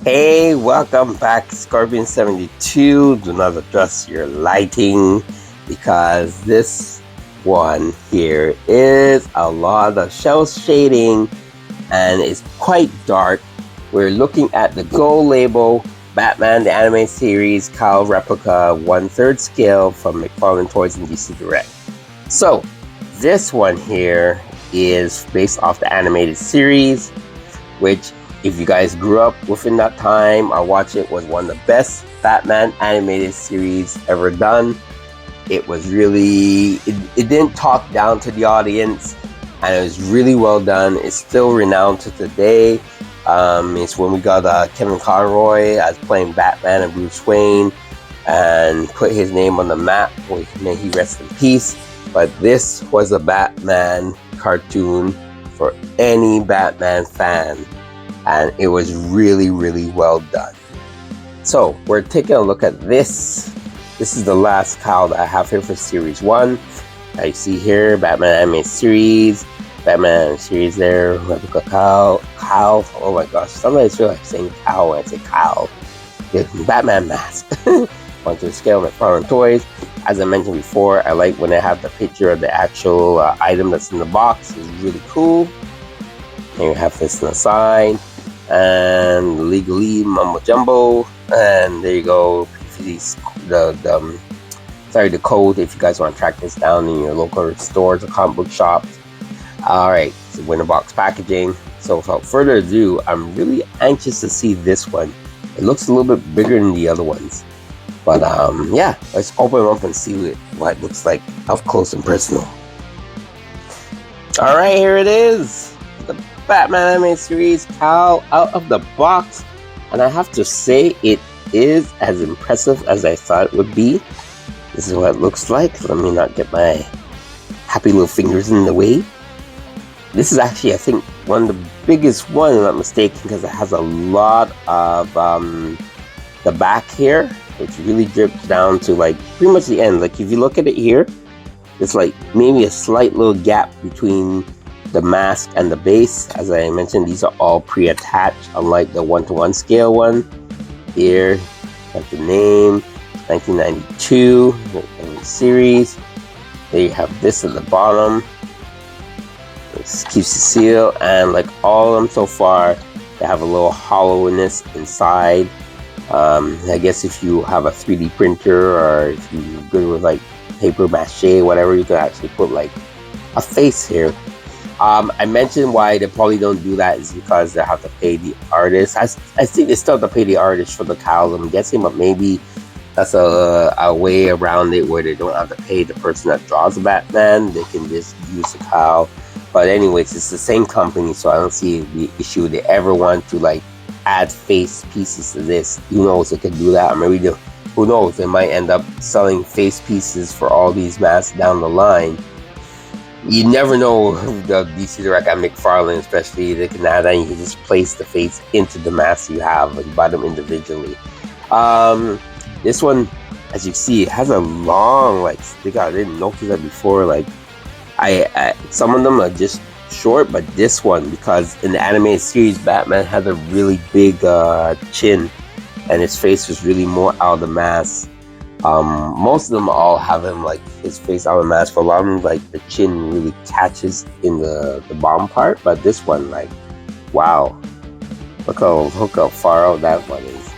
Hey, welcome back, Scorpion72. Do not adjust your lighting because this one here is a lot of shell shading and it's quite dark. We're looking at the gold label Batman the Anime Series cowl replica 1/3 scale from McFarlane Toys and DC Direct. So, this one here is based off the animated series, which if you guys grew up within that time or watch it, was one of the best Batman animated series ever done. It was really, it didn't talk down to the audience and it was really well done. It's still renowned to today. It's when we got Kevin Conroy as playing Batman and Bruce Wayne and put his name on the map. May he rest in peace. But this was a Batman cartoon for any Batman fan. And it was really, really well done. So we're taking a look at this. This is the last cowl that I have here for Series 1. As you see here, Batman Anime Series, Batman Series there, replica cowl. Oh my gosh, sometimes I feel like saying cowl when I say cowl. Batman mask. Onto the scale of McFarlane Toys. As I mentioned before, I like when I have the picture of the actual item that's in the box. It's really cool. Here you have this on the side. And legally mumbo jumbo, and there you go. The code if you guys want to track this down in your local stores or comic book shops. All right, so winter box packaging. So without further ado, I'm really anxious to see this one. It looks a little bit bigger than the other ones, but yeah, let's open them up and see what it looks like up close and personal. All right, here it is. Batman Anime Series cowl out of the box, and I have to say it is as impressive as I thought it would be. This is what it looks like. Let me not get my happy little fingers in the way. This is actually, I think, one of the biggest ones, if I'm not mistaken, because it has a lot of the back here, which really drips down to like pretty much the end. Like if you look at it here, it's like maybe a slight little gap between the mask and the base. As I mentioned, these are all pre-attached, unlike the 1-to-1 scale one. Here, have the name, 1992 series. There you have this at the bottom. This keeps the seal, and like all of them so far, they have a little hollowness inside. I guess if you have a 3D printer or if you're good with like paper mache, whatever, you can actually put like a face here. I mentioned why they probably don't do that is because they have to pay the artist. I think they still have to pay the artist for the cowl, I'm guessing, but maybe that's a way around it where they don't have to pay the person that draws the Batman. They can just use the cowl. But anyways, it's the same company, so I don't see the issue they ever want to like add face pieces to this. Who knows, they could do that, or maybe who knows, they might end up selling face pieces for all these masks down the line. You never know. The DC Direct and McFarlane, especially, they can add that. You can just place the face into the mask you have and buy them individually. This one, as you see, it has a long like stick out. I didn't notice that before. Like, I some of them are just short, but this one, because in the animated series, Batman had a really big chin, and his face was really more out of the mask. Most of them all have him like his face out of the mask, but a lot of them like the chin really catches in the bottom part. But this one, like, wow, look how far out that one is.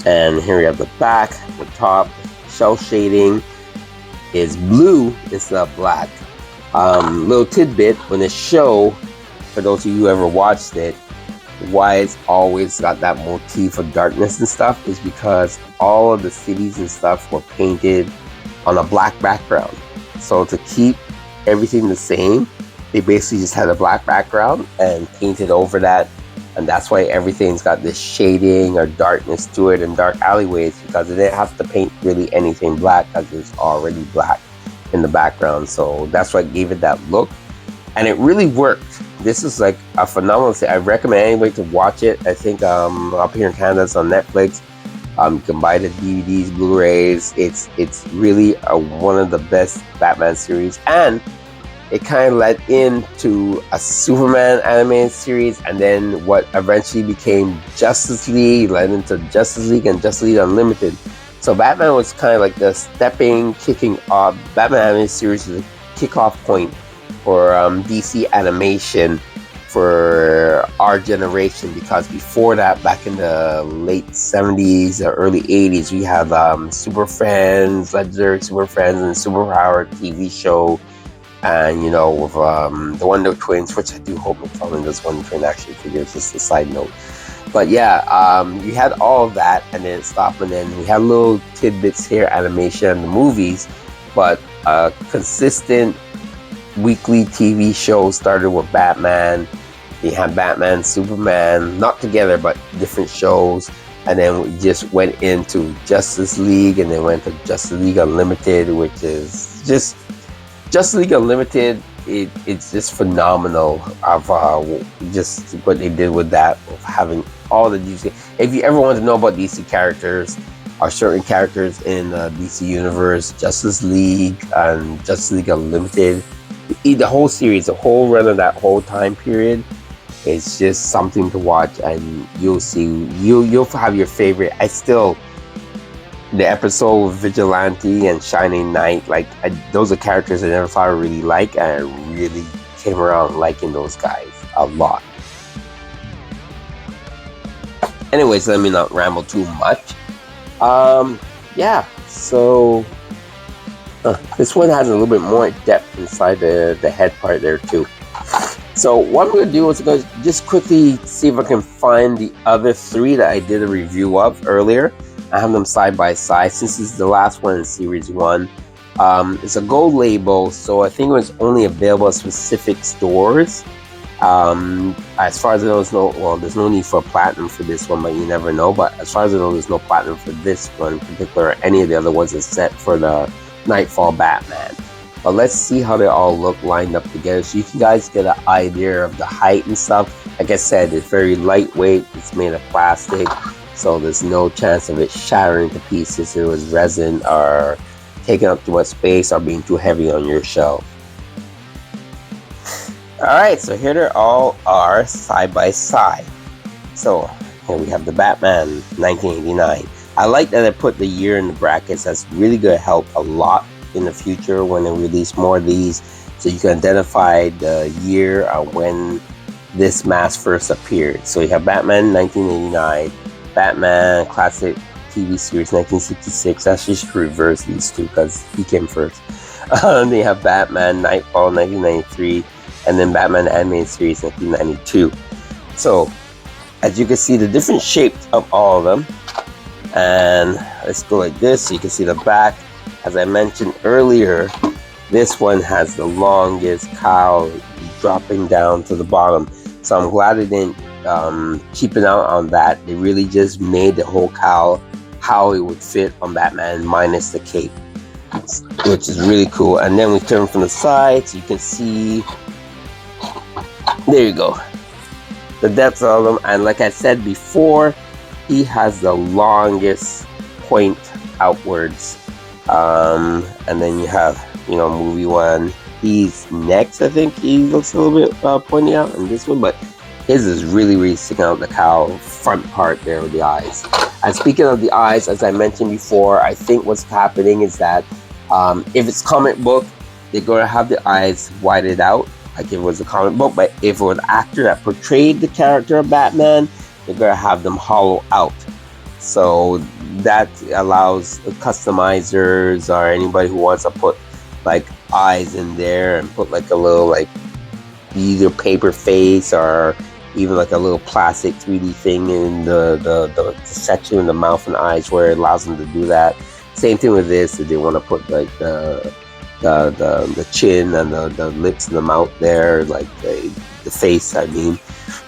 And here we have the back, the top, shell shading is blue instead of black. Little tidbit, when the show, for those of you who ever watched it, why it's always got that motif of darkness and stuff is because all of the cities and stuff were painted on a black background. So to keep everything the same, they basically just had a black background and painted over that, and that's why everything's got this shading or darkness to it and dark alleyways, because they didn't have to paint really anything black because it's already black in the background. So that's what gave it that look, and it really worked. This is like a phenomenal thing. I recommend anybody to watch it. I think up here in Canada it's on Netflix. You can buy the DVDs, Blu-rays. It's really one of the best Batman series, and it kind of led into a Superman animated series, and then what eventually became Justice League led into Justice League and Justice League Unlimited. So Batman was kind of like the kicking off. Batman animated series was a kickoff point for DC animation for our generation, because before that, back in the late 70s or early 80s, we had Super Friends, Legendary Super Friends, and Superpower TV show, and with the Wonder Twins, which I do hope McFarlane does Wonder Twin action figures, just a side note. But yeah, you had all of that, and then it stopped, and then we had little tidbits here, animation and the movies, but consistent weekly TV show started with Batman. You had Batman, Superman, not together, but different shows. And then we just went into Justice League, and then went to Justice League Unlimited, which is just Justice League Unlimited. It's just phenomenal of just what they did with that, of having all the DC. If you ever want to know about DC characters or certain characters in the DC universe, Justice League and Justice League Unlimited, the whole series, the whole run of that whole time period, it's just something to watch, and you'll see, you'll have your favorite. The episode with Vigilante and Shining Knight, those are characters I never thought I really liked, and I really came around liking those guys a lot. Anyways, let me not ramble too much. Yeah, so this one has a little bit more depth inside the head part there too. So what I'm going to do is going to just quickly see if I can find the other three that I did a review of earlier. I have them side by side since this is the last one in series 1. It's a gold label, so I think it was only available at specific stores. As far as I know, there's no need for platinum for this one, but you never know. But as far as I know, there's no platinum for this one in particular, or any of the other ones except for the Nightfall Batman. But let's see how they all look lined up together, so you can guys get an idea of the height and stuff. Like I said, it's very lightweight. It's made of plastic, so there's no chance of it shattering to pieces if it was resin or taking up too much space or being too heavy on your shelf. Alright, so here they all are side by side. So here we have the Batman 1989. I like that I put the year in the brackets. That's really going to help a lot in the future when they release more of these, so you can identify the year when this mask first appeared. So you have Batman 1989, Batman Classic TV Series 1966. That's just reverse these two because he came first. Then you have Batman Nightfall 1993, and then Batman Animated Series 1992. So as you can see, the different shapes of all of them, and let's go like this so you can see the back. As I mentioned earlier, this one has the longest cowl dropping down to the bottom. So I'm glad they didn't cheapen out on that. They really just made the whole cowl how it would fit on Batman minus the cape, which is really cool. And then we turn from the side so you can see, there you go, the depth of them. And like I said before, he has the longest point outwards. And then you have, movie one. He's next. I think he looks a little bit pointy out in this one, but his is really sticking out the cowl front part there with the eyes. And speaking of the eyes, as I mentioned before, I think what's happening is that if it's comic book, they're going to have the eyes whited out, like if it was a comic book. But if it was an actor that portrayed the character of Batman, they're going to have them hollow out. So that allows customizers or anybody who wants to put eyes in there and put a little either paper face or even a little plastic 3D thing in the section in the mouth and eyes, where it allows them to do that. Same thing with this, if they want to put the chin and the lips and the mouth there, the face, I mean,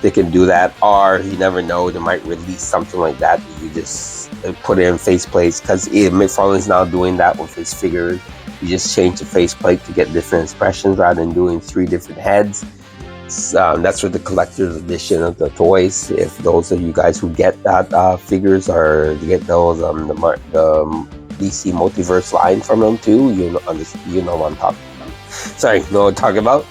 they can do that. Or you never know, they might release something like that. You just put it in faceplates, because McFarlane's now doing that with his figures. You just change the faceplate to get different expressions rather than doing 3 different heads. That's for the collector's edition of the toys. If those of you guys who get that figures or get those the DC Multiverse line from them too, you know what I'm talking about. Sorry, know what I'm talking about.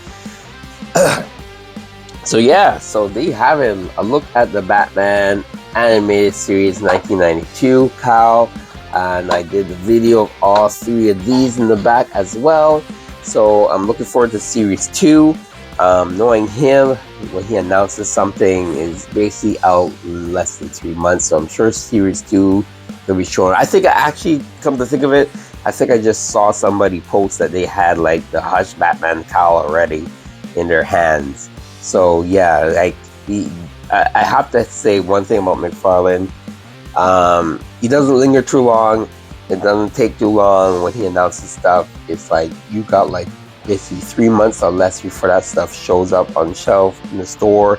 So yeah, so there you have it. A look at the Batman animated series 1992 cowl, and I did a video of all 3 of these in the back as well. So I'm looking forward to series 2. Knowing him, when he announces something is basically out in less than 3 months, so I'm sure series 2 will be shown. I think I actually, come to think of it, I think I just saw somebody post that they had like the Hush Batman cowl already in their hands. So yeah, like I have to say one thing about McFarlane. He doesn't linger too long. It doesn't take too long when he announces stuff. It's like you got like basically 3 months or less before that stuff shows up on the shelf in the store.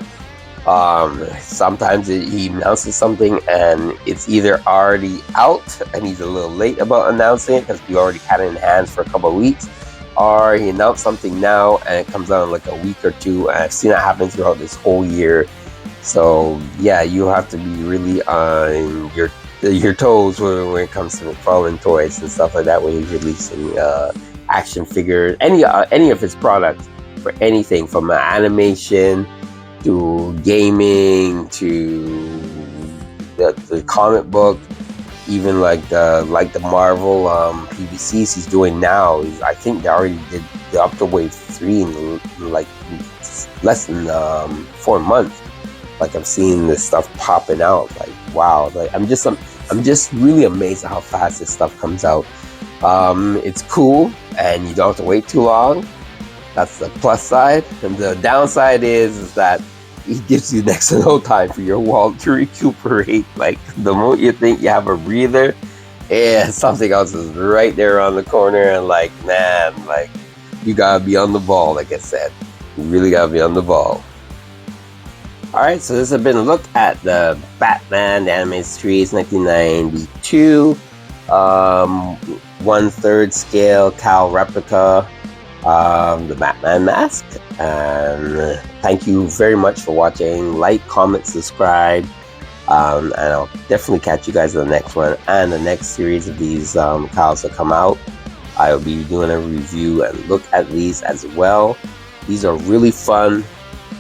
Sometimes he announces something and it's either already out and he's a little late about announcing it because we already had it in hands for a couple of weeks, or he announced something now and it comes out in like a week or 2. And I've seen that happen throughout this whole year. So yeah, you have to be really on your toes when it comes to McFarlane Toys and stuff like that when he's releasing action figures, any of his products, for anything from animation to gaming to the comic book, even like the Marvel PVCs he's doing now. I think they already did the Upper Wave 3 in like less than 4 months. Like I'm seeing this stuff popping out. Like wow! Like I'm just really amazed at how fast this stuff comes out. It's cool, and you don't have to wait too long. That's the plus side, and the downside is that it gives you next to no time for your wallet to recuperate. Like the moment you think you have a breather, something else is right there on the corner, and like man, like you gotta be on the ball. Like I said, you really gotta be on the ball. Alright, so this has been a look at the Batman the Animated Series 1992 1/3 scale cowl replica, the Batman mask. And thank you very much for watching. Like, comment, subscribe, and I'll definitely catch you guys in the next one. And the next series of these cowls will come out. I'll be doing a review and look at these as well. These are really fun.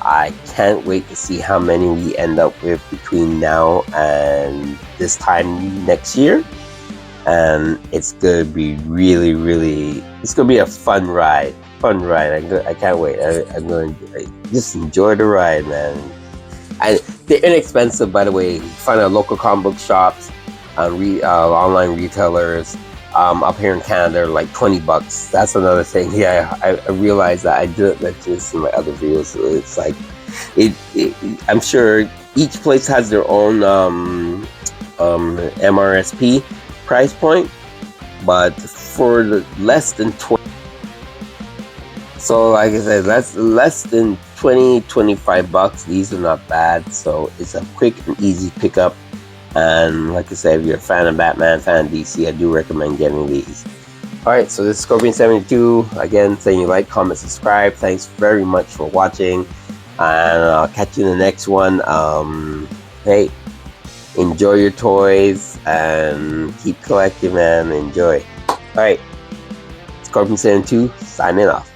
I can't wait to see how many we end up with between now and this time next year. And it's gonna be really, it's gonna be a fun ride. I can't wait. I'm going to just enjoy the ride, man. And they're inexpensive, by the way. You find our local comic book shops, online retailers. Up here in Canada, like $20. That's another thing. Yeah, I realized that I didn't mention this in my other videos. It's like, I'm sure each place has their own MRSP price point, but for the less than 20. So like I said, that's less than 25 bucks. These are not bad. So it's a quick and easy pickup. And like I said, if you're a fan of Batman, fan of DC, I do recommend getting these. Alright, so this is Scorpion72. Again, saying you like, comment, subscribe. Thanks very much for watching. And I'll catch you in the next one. Hey, enjoy your toys and keep collecting, man. Enjoy. Alright, Scorpion72 signing off.